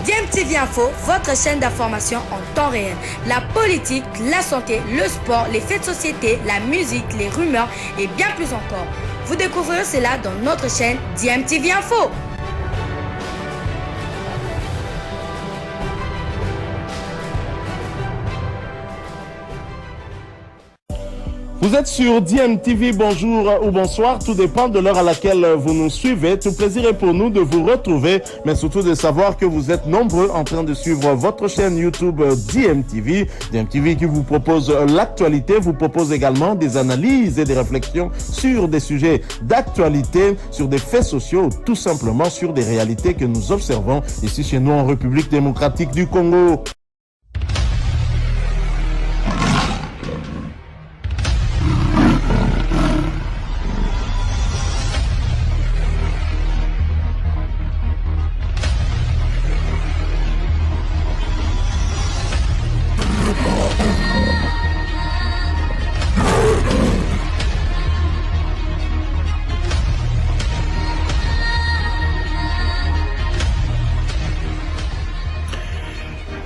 DMTV Info, votre chaîne d'information en temps réel. La politique, la santé, le sport, les faits de société, la musique, les rumeurs et bien plus encore. Vous découvrirez cela dans notre chaîne DMTV Info. Vous êtes sur DMTV, bonjour ou bonsoir, tout dépend de l'heure à laquelle vous nous suivez. Tout plaisir est pour nous de vous retrouver, mais surtout de savoir que vous êtes nombreux en train de suivre votre chaîne YouTube DMTV. DMTV qui vous propose l'actualité, vous propose également des analyses et des réflexions sur des sujets d'actualité, sur des faits sociaux, tout simplement sur des réalités que nous observons ici chez nous en République démocratique du Congo.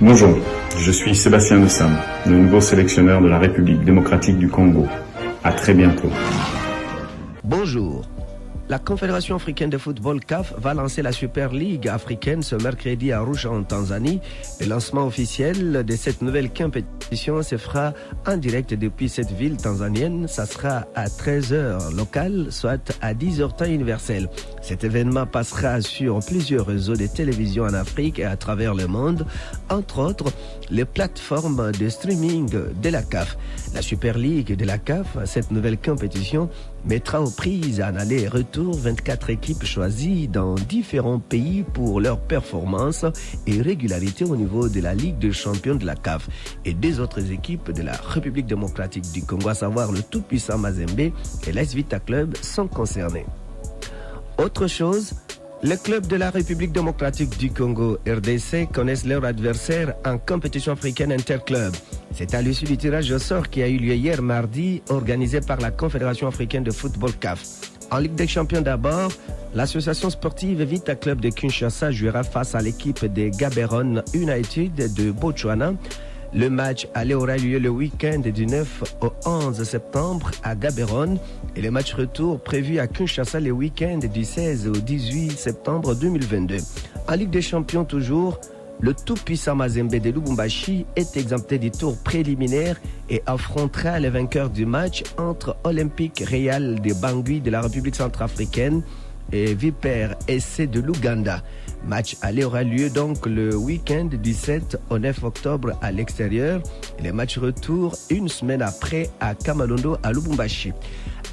Bonjour, je suis Sébastien de Sam, le nouveau sélectionneur de la République démocratique du Congo. À très bientôt. Bonjour. La Confédération africaine de football CAF va lancer la Super League africaine ce mercredi à Arusha en Tanzanie. Le lancement officiel de cette nouvelle compétition se fera en direct depuis cette ville tanzanienne. Ça sera à 13h local, soit à 10h temps universel. Cet événement passera sur plusieurs réseaux de télévision en Afrique et à travers le monde, entre autres les plateformes de streaming de la CAF. La Super League de la CAF, cette nouvelle compétition, mettra aux prises en aller-retour 24 équipes choisies dans différents pays pour leur performance et régularité au niveau de la Ligue des champions de la CAF. Et deux autres équipes de la République démocratique du Congo, à savoir le tout-puissant Mazembe et l'AS Vita Club, sont concernés. Autre chose, les clubs de la République démocratique du Congo, RDC, connaissent leur adversaire en compétition africaine interclub. C'est à l'issue du tirage au sort qui a eu lieu hier mardi, organisé par la Confédération africaine de football CAF. En Ligue des champions d'abord, l'association sportive Vita Club de Kinshasa jouera face à l'équipe de Gaborone United de Botswana. Le match aller aura lieu le week-end du 9 au 11 septembre à Gaborone et le match retour prévu à Kinshasa le week-end du 16 au 18 septembre 2022. En Ligue des champions toujours, le tout-puissant Mazembe de Lubumbashi est exempté du tour préliminaire et affrontera le vainqueur du match entre Olympique Real de Bangui de la République centrafricaine et Vipers SC de l'Ouganda. Match aller aura lieu donc le week-end du 7 au 9 octobre à l'extérieur et le match retour une semaine après à Kamalondo à Lubumbashi.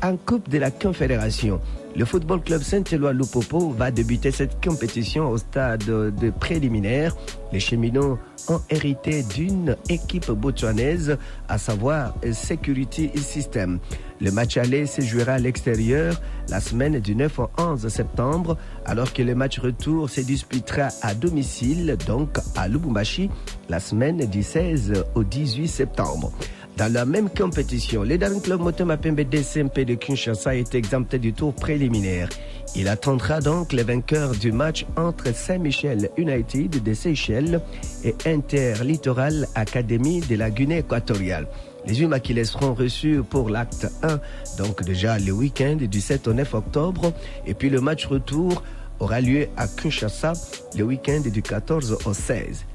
En Coupe de la Confédération, le Football Club Saint-Éloi Lupopo va débuter cette compétition au stade de préliminaire. Les cheminots ont hérité d'une équipe botswanaise, à savoir Security System. Le match aller se jouera à l'extérieur la semaine du 9 au 11 septembre, alors que le match retour se disputera à domicile, donc à Lubumbashi, la semaine du 16 au 18 septembre. Dans la même compétition, le Daring Club Motema Pembe DCMP de Kinshasa est exempté du tour préliminaire. Il attendra donc les vainqueurs du match entre Saint-Michel United de Seychelles et Inter-Littoral Academy de la Guinée équatoriale. Les humains qui les seront reçus pour l'acte 1, donc déjà le week-end du 7 au 9 octobre, et puis le match retour aura lieu à Kinshasa le week-end du 14 au 16.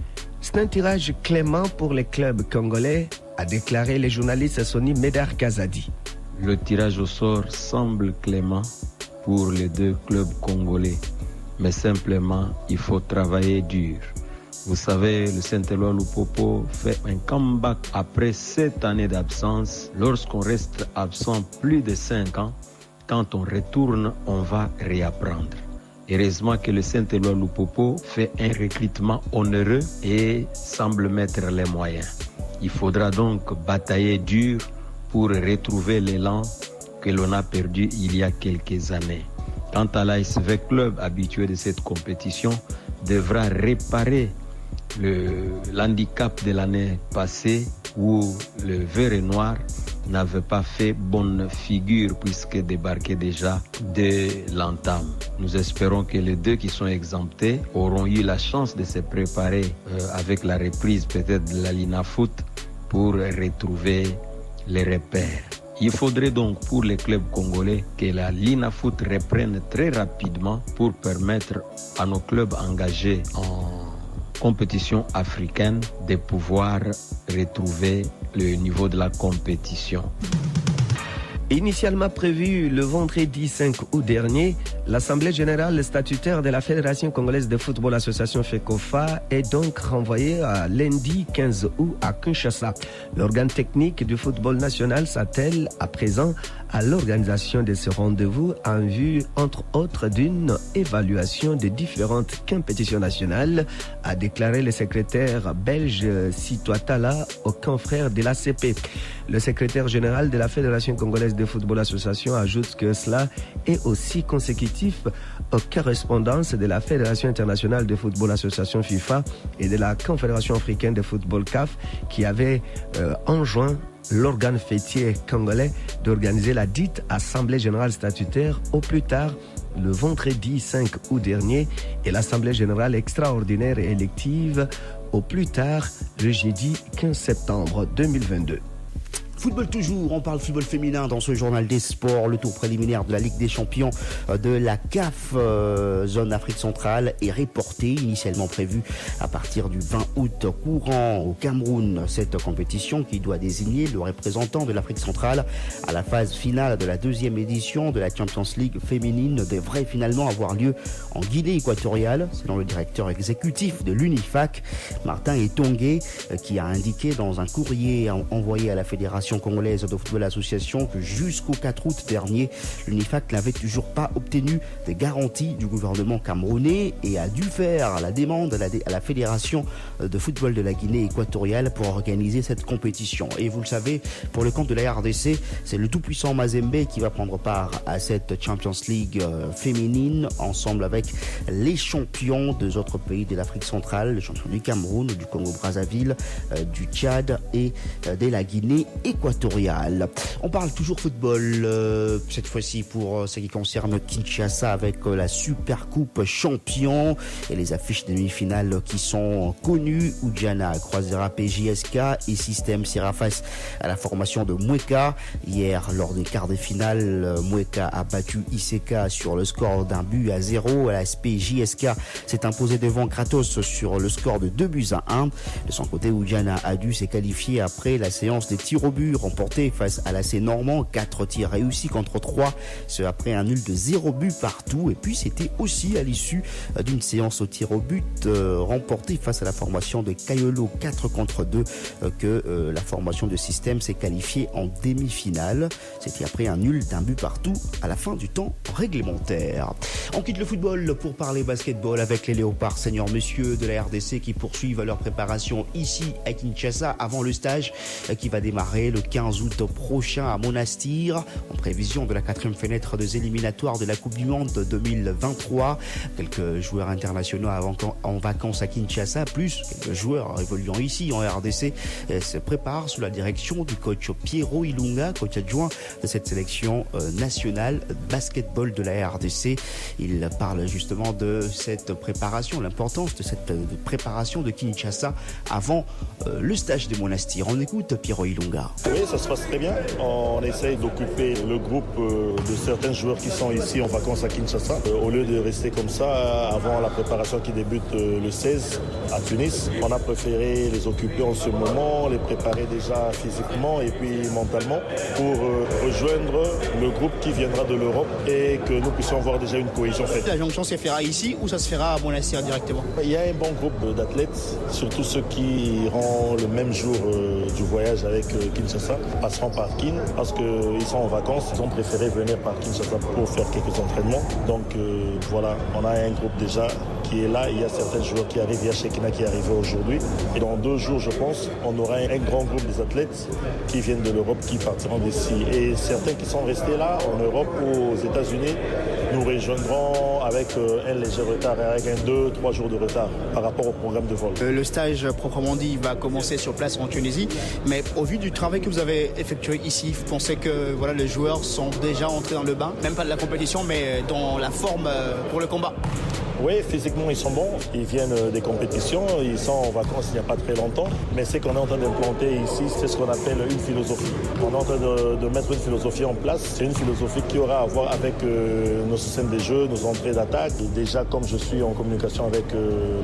C'est un tirage clément pour les clubs congolais, a déclaré le journaliste Sonny Médard Kazadi. Le tirage au sort semble clément pour les deux clubs congolais, mais simplement il faut travailler dur. Vous savez, le Saint-Éloi Lupopo fait un comeback après 7 années d'absence. Lorsqu'on reste absent plus de 5 ans, quand on retourne, on va réapprendre. Heureusement que le Saint-Éloi Lupopo fait un recrutement onéreux et semble mettre les moyens. Il faudra donc batailler dur pour retrouver l'élan que l'on a perdu il y a quelques années. Quant à l'ASV Club, habitué de cette compétition, devra réparer l'handicap de l'année passée où le vert et noir n'avaient pas fait bonne figure puisque débarquaient déjà dès l'entame. Nous espérons que les deux qui sont exemptés auront eu la chance de se préparer avec la reprise peut-être de la Linafoot pour retrouver les repères. Il faudrait donc pour les clubs congolais que la Linafoot reprenne très rapidement pour permettre à nos clubs engagés en compétition africaine de pouvoir retrouver le niveau de la compétition. Initialement prévu le vendredi 5 août dernier, l'Assemblée générale statutaire de la Fédération congolaise de football association FECOFA est donc renvoyée à lundi 15 août à Kinshasa. L'organe technique du football national s'attelle à présent à l'organisation de ce rendez-vous en vue, entre autres, d'une évaluation des différentes compétitions nationales, a déclaré le secrétaire belge Sitoatala aux confrères de l'ACP. Le secrétaire général de la Fédération congolaise de football association ajoute que cela est aussi consécutif aux correspondances de la Fédération internationale de football association FIFA et de la Confédération africaine de football CAF qui avait enjoint l'organe fêtier congolais d'organiser la dite Assemblée générale statutaire au plus tard le vendredi 5 août dernier et l'Assemblée générale extraordinaire et élective au plus tard le jeudi 15 septembre 2022. Football toujours, on parle football féminin dans ce journal des sports. Le tour préliminaire de la Ligue des champions de la CAF zone Afrique centrale est reporté, initialement prévu à partir du 20 août courant au Cameroun. Cette compétition qui doit désigner le représentant de l'Afrique centrale à la phase finale de la deuxième édition de la Champions League féminine devrait finalement avoir lieu en Guinée équatoriale, selon le directeur exécutif de l'UNIFAC, Martin Etongué, qui a indiqué dans un courrier envoyé à la Fédération congolaise de football association que jusqu'au 4 août dernier, l'UNIFAC n'avait toujours pas obtenu des garanties du gouvernement camerounais et a dû faire la demande à la Fédération de football de la Guinée équatoriale pour organiser cette compétition. Et vous le savez, pour le compte de la RDC, c'est le tout-puissant Mazembe qui va prendre part à cette Champions League féminine ensemble avec les champions des autres pays de l'Afrique centrale, les champions du Cameroun, du Congo-Brazzaville, du Tchad et de la Guinée équatoriale. On parle toujours football, cette fois-ci pour ce qui concerne Kinshasa avec la Super Coupe Champion et les affiches de demi-finale qui sont connues. Oudjana croisera PJSK et Système sera face à la formation de Mweka. Hier, lors des quarts de finale, Mweka a battu ICK sur le score d'1-0. La PJSK s'est imposée devant Kratos sur le score de 2-1. De son côté, Oudjana a dû se qualifier après la séance des tirs au but remporté face à l'AC Normand, 4 tirs réussis contre 3, ce après un nul de 0 but partout. Et puis c'était aussi à l'issue d'une séance au tir au but remportée face à la formation de Kayolo 4 contre 2 que la formation de Système s'est qualifiée en demi-finale. C'était après un nul d'1 but partout à la fin du temps réglementaire. On quitte le football pour parler basketball avec les Léopards seniors messieurs de la RDC qui poursuivent leur préparation ici à Kinshasa avant le stage qui va démarrer le 15 août prochain à Monastir en prévision de la 4e fenêtre des éliminatoires de la Coupe du Monde 2023. Quelques joueurs internationaux en vacances à Kinshasa, plus quelques joueurs évoluant ici en RDC se préparent sous la direction du coach Piero Ilunga, coach adjoint de cette sélection nationale basketball de la RDC. Il parle justement de cette préparation, l'importance de cette préparation de Kinshasa avant le stage de Monastir. On écoute Piero Ilunga. Oui, ça se passe très bien. On essaye d'occuper le groupe de certains joueurs qui sont ici en vacances à Kinshasa. Au lieu de rester comme ça avant la préparation qui débute le 16 à Tunis, on a préféré les occuper en ce moment, les préparer déjà physiquement et puis mentalement pour rejoindre le groupe qui viendra de l'Europe et que nous puissions avoir déjà une cohésion faite. La jonction se fera ici ou ça se fera à Monastir directement? Il y a un bon groupe d'athlètes, surtout ceux qui iront le même jour du voyage avec Kinshasa, passeront par Kin parce qu'ils sont en vacances, ils ont préféré venir par Kinshasa pour faire quelques entraînements. Donc voilà, on a un groupe déjà qui est là. Il y a certains joueurs qui arrivent, il y a Shekina qui est arrivé aujourd'hui. Et dans 2 jours, je pense, on aura un grand groupe des athlètes qui viennent de l'Europe, qui partiront d'ici. Et certains qui sont restés là, en Europe ou aux États-Unis, nous rejoindrons avec un léger retard, avec 2-3 jours de retard par rapport au programme de vol. Le stage proprement dit va commencer sur place en Tunisie, mais au vu du travail travail que vous avez effectué ici, vous pensez que voilà, les joueurs sont déjà entrés dans le bain, même pas de la compétition, mais dans la forme pour le combat? Oui, physiquement ils sont bons, ils viennent des compétitions, ils sont en vacances il n'y a pas très longtemps, mais ce qu'on est en train d'implanter ici, c'est ce qu'on appelle une philosophie. On est en train de mettre une philosophie en place, c'est une philosophie qui aura à voir avec nos systèmes de jeu, nos entrées d'attaque. Déjà, comme je suis en communication avec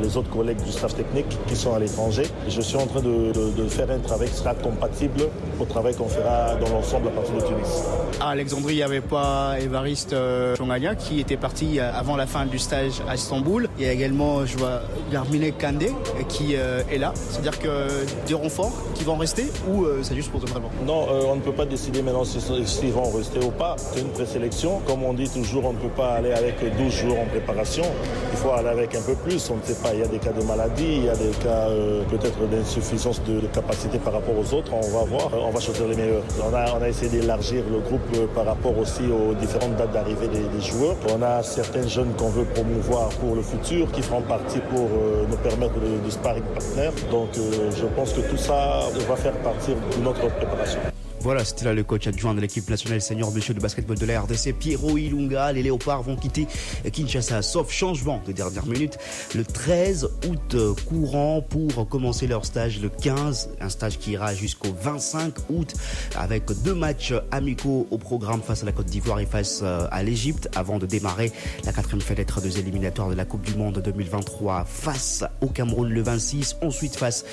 les autres collègues du staff technique qui sont à l'étranger, je suis en train de faire un travail qui sera compatible au travail qu'on fera dans l'ensemble à partir de Tunis. À Alexandrie, il n'y avait pas Évariste Chongalia qui était parti avant la fin du stage à Istanbul. Il y a également, je vois, Yarmine Kandé qui est là. C'est-à-dire que des renforts qui vont rester ou c'est juste pour totalement? Non, on ne peut pas décider maintenant s'ils vont rester ou pas. C'est une présélection. Comme on dit toujours, on ne peut pas aller avec 12 jours en préparation. Il faut aller avec un peu plus. On ne sait pas, il y a des cas de maladie, il y a des cas peut-être d'insuffisance de capacité par rapport aux autres. On va voir, on va choisir les meilleurs. On a essayé d'élargir le groupe par rapport aussi aux différentes dates d'arrivée des joueurs. On a certains jeunes qu'on veut promouvoir pour le futur, qui feront partie pour nous permettre de sparring partner. Donc je pense que tout ça va faire partie de notre préparation. Voilà, c'était là le coach adjoint de l'équipe nationale senior monsieur de basketball de la RDC, Pierrot Ilunga. Les Léopards vont quitter Kinshasa, sauf changement de dernière minute, le 13 août courant pour commencer leur stage le 15, un stage qui ira jusqu'au 25 août avec 2 matchs amicaux au programme face à la Côte d'Ivoire et face à l'Égypte avant de démarrer la 4e fenêtre des éliminatoires de la Coupe du Monde 2023 face au Cameroun le 26, ensuite face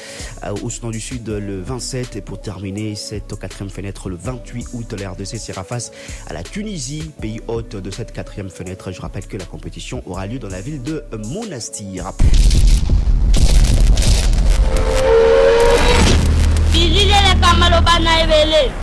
au Soudan du Sud le 27 et pour terminer cette 4e fenêtre le 28 août, la RDC sera face à la Tunisie, pays hôte de cette 4e fenêtre. Je rappelle que la compétition aura lieu dans la ville de Monastir. Bilile le kamalo bana ebele.